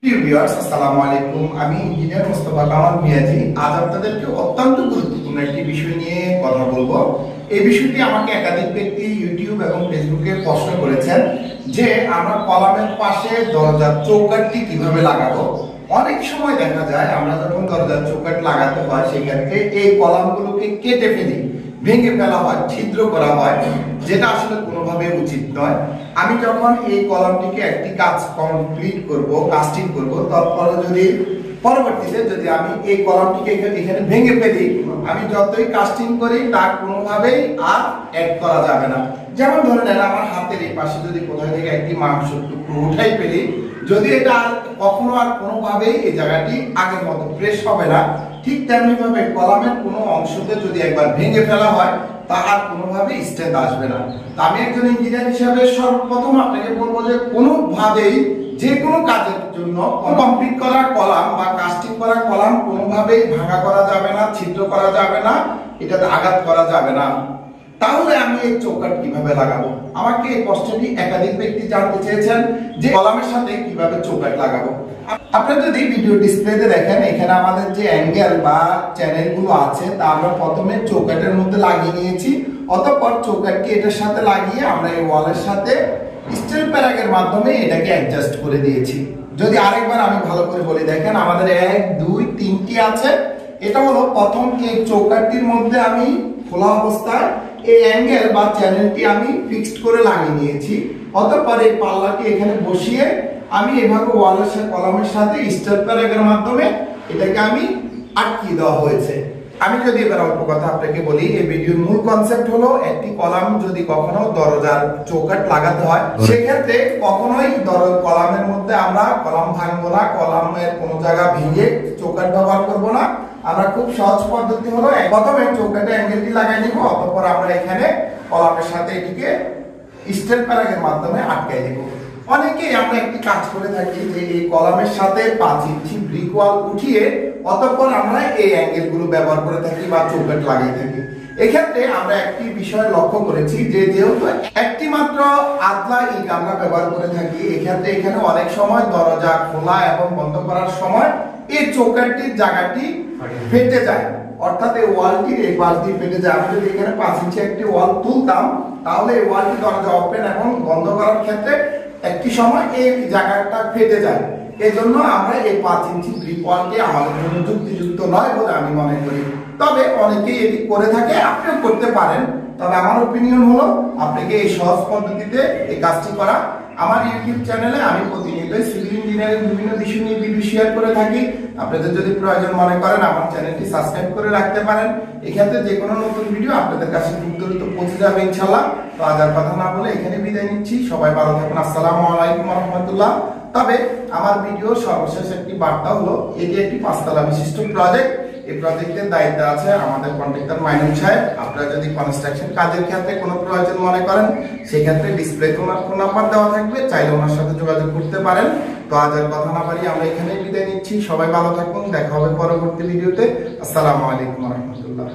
Viewers আসসালামু আলাইকুম। আমি ইঞ্জিনিয়ার মোস্তফা কামাল মিয়াজি। আজ আপনাদেরকে অত্যন্ত গুরুত্বপূর্ণ একটি বিষয় নিয়ে কথা বলবো। এই বিষয়টি আমাকে একাধিক ব্যক্তি ইউটিউব এবং ফেসবুকে প্রশ্ন করেছেন যে আমরা কলামের পাশে দরজার চৌকাঠটি কিভাবে লাগাবো। অনেক সময় দেখা যায় আমরা যখন দরজার চৌকাঠ লাগাতে হয় সেক্ষেত্রে এই কলামগুলোকে কেটে ফেলি, ভেঙে ফেলা হয়, ছিদ্র করা হয়, যেটা আসলে কোনোভাবে উচিত নয়। আমি যখন এই কলামটিকে একটি কাজ কমপ্লিট করব, কাস্টিং করব, তারপরে পরবর্তীতে যদি আমি এই কলামটিকে এখানে ভেঙে ফেলি, আমি যতই কাস্টিং করি তা কোনোভাবেই আর অ্যাড করা যাবে না। যেমন ধরে নেন আমার হাতের এই পাশে যদি কোথাও থেকে একটি মাংসের টুকরো উঠাই ফেলি, যদি এটা কখনো আর কোনোভাবেই এই জায়গাটি আগের মতো ফ্রেশ হবে না। ঠিক তেমনি ভাবে কলামের কোনো অংশকে যদি একবার ভেঙে ফেলা হয় তা আর কোনোভাবে স্ট্রেংথ আসবে না। আমি একজন ইঞ্জিনিয়ার হিসেবে সর্বপ্রথম আপনাকে বলবো যে কোনোভাবেই যে কোনো কাজের জন্য কমপ্লিট করা কলাম বা কাস্টিং করা কলাম কোনোভাবেই ভাঙা করা যাবে না, ছিদ্র করা যাবে না, এটাতে আঘাত করা যাবে না। তাহলে আমি এই চৌকাঠ কিভাবে লাগাবো? আমাকে এই প্রশ্নটি একাধিক ব্যক্তি জানতে চেয়েছেন যে কলামের সাথে কিভাবে চৌকাঠ লাগাবো। আপনারা যদি ভিডিও ডিসপ্লেতে দেখেন, এখানে আমাদের যে অ্যাঙ্গেল বা চ্যানেলগুলো আছে তা আমরা প্রথমে চৌকাঠের মধ্যে লাগিয়ে নিয়েছি। অতঃপর চৌকাঠকে এটার সাথে লাগিয়ে আমরা এই ওয়ালের সাথে স্টিল প্যারাগের মাধ্যমে এটাকে অ্যাডজাস্ট করে দিয়েছি। যদি আরেকবার আমি ভালো করে বলি, দেখেন আমাদের 1 2 3টি আছে। এটা হলো প্রথম এই চৌকাঠটির মধ্যে আমি খোলা অবস্থায় এই অ্যাঙ্গেল বা চ্যানেলটি আমি ফিক্সড করে লাগিয়ে নিয়েছি। অতঃপর এই পাল্লাটি এখানে বসিয়ে আমি এভাবে ওয়ালের সাথে কলামের সাথে স্টিল প্যারাগের মাধ্যমে এটাকে আমি আটকিয়ে দেওয়া হয়েছে। আমি যদি এবার অল্প কথা আপনাকে বলি, এই ভিডিওর মূল কনসেপ্ট হলো একটি কলাম যদি কখনো দরজার চৌকাঠ লাগাতে হয় সেক্ষেত্রে কখনোই কলামের মধ্যে আমরা কলাম ভাঙবো না, কলামের কোনো জায়গা ভেঙে চৌকাঠ ব্যবহার করবো না। আমরা খুব সহজ পদ্ধতি হলো প্রথমে চৌকাঠে অ্যাঙ্গেলটি লাগাই নিব, অতঃপর আমরা এখানে কলামের সাথে এটিকে স্টিল প্যারাগের মাধ্যমে আটকাই দেব। অনেকেই আমরা একটি কাজ করে থাকি যে এই কলামের সাথে 5 ইঞ্চি ব্রিক ওয়াল উঠিয়ে অতঃপর আমরা এই অ্যাঙ্গেলগুলো ব্যবহার করে থাকি বা চৌকাঠ লাগিয়ে থাকি। এক্ষেত্রে আমরা একটি বিষয় লক্ষ্য করেছি যে যেহেতু একটি মাত্র আদলা ইট আমরা ব্যবহার করে থাকি, এক্ষেত্রে এখানে অনেক সময় দরজা খোলা এবং বন্ধ করার সময় এই চৌকাঠটির জায়গাটি ফেটে যায়, অর্থাৎ এই ওয়ালটির এই পাশ দিয়ে ফেটে যায়। আমি যদি এখানে 5 ইঞ্চি একটি ওয়াল তুলতাম তাহলে এই ওয়ালটি দরজা ওপেন এবং বন্ধ করার ক্ষেত্রে একটি সময় এই জায়গাটা ফেটে যায়। এই জন্য আমরা এই 5 ইঞ্চি ব্রিক ওয়ালটি আমাদের জন্য যুক্তিযুক্ত নয় বলে আমি মনে করি। তবে অনেকেই এটি করে থাকে, আপনিও করতে পারেন। তবে আমার ওপিনিয়ন হলো আপনাকে এই সহজ পদ্ধতিতে এই কাজটি করা। আমার ইউটিউব চ্যানেলে আমি প্রতিনিয়ত সিভিল ইঞ্জিনিয়ারিং বিভিন্ন বিষয় নিয়ে ভিডিও শেয়ার করে থাকি। আপনাদের যদি প্রয়োজন মনে করেন আমার চ্যানেলটি সাবস্ক্রাইব করে রাখতে পারেন। এক্ষেত্রে যে কোনো নতুন ভিডিও আপনাদের কাছে খুব দ্রুত পৌঁছে যাবে ইনশাআল্লাহ। তো আজ আর কথা না বলে এখানে বিদায় নিচ্ছি। সবাই ভালো থাকুন। আসসালামু আলাইকুম ওয়া রাহমাতুল্লাহ। তবে আমার ভিডিওর সর্বশেষ একটি বার্তা হলো, এটি একটি 5 তলা বিশিষ্ট প্রজেক্ট। এই প্রজেক্টের দায়িত্বে আছে আমাদের কন্ট্রাক্টর মাইনুল সাহেব। আপনারা যদি কনস্ট্রাকশন কাজের ক্ষেত্রে কোনো প্রয়োজন মনে করেন সেক্ষেত্রে ডিসপ্লেতে ওনার ফোন নাম্বার দেওয়া থাকবে, চাইলে ওনার সাথে যোগাযোগ করতে পারেন। তো আজ আর কথা না বাড়িয়ে আমরা এখানেই বিদায় নিচ্ছি। সবাই ভালো থাকুন, দেখা হবে পরবর্তী ভিডিওতে। আসসালামু আলাইকুম ওয়া রাহমাতুল্লাহ।